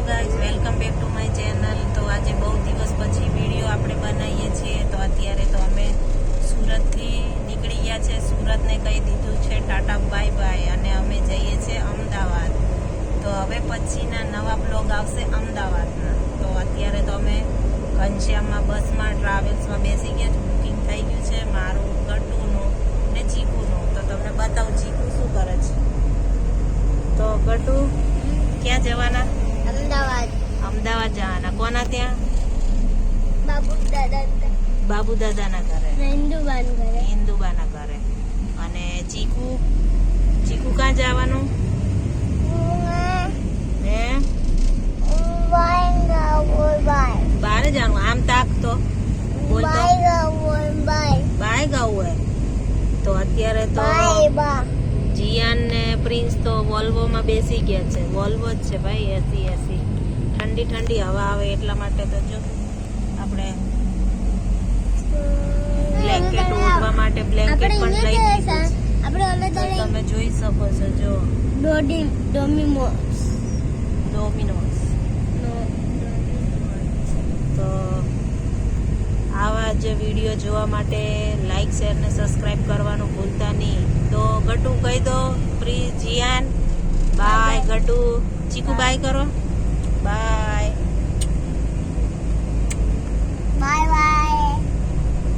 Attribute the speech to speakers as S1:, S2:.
S1: Guys, welcome back to my channel. તો આજે બહુ દિવસ પછી વિડીયો આપણે બનાવીએ છીએ। તો અત્યારે તો અમે સુરતથી નીકળી ગયા છે। સુરતને કહી દીધું છે ટાટા બાય બાય અને અમે જઈએ છીએ અમદાવાદ। તો હવે પછીના નવા બ્લોગ આવશે અમદાવાદના। તો અત્યારે તો અમે ઘનશ્યામમાં બસમાં ટ્રાવેલ્સમાં બેસી ગયા છે। બુકિંગ થઈ ગયું છે મારું, ગટુનું ને ચીકુનું। તો તમને બતાવું ચીકુ શું કરે છે। તો ગટુ ક્યાં જવાના?
S2: અમદાવાદ।
S1: અમદાવાદ જવાના। કોના ત્યાં? બાબુ દાદાના ઘરે, ઇન્દુબાના ઘરે। અને ચીકુ ક્યાં જવાનું? હે, બહાર જવાનું। આમ તાક તો બોલતો બાય ગાવું હોય। તો અત્યારે તો જીયાન ને પ્રિન્સ તો વોલ્વોમાં બેસી ગયા છે। વોલ્વો જ છે ભાઈ, એસી ઠંડી ઠંડી હવા આવે એટલા માટે। તો જો આપણે બ્લેન્કેટ ઓઢવા માટે બ્લેન્કેટ પણ લઈ લીધું છે। તો તમે જોઈ શકો છો, જો ડોમિનોઝ। તો આવા જ વિડીયો જોવા માટે લાઈક, શેર ને સબસ્ક્રાઇબ કરવાનું ભૂલતા નહીં। તો ગટુ કહી દો, પ્રી જીયાન બાય, ગટુ ચીકુ બાય કરો, બાય।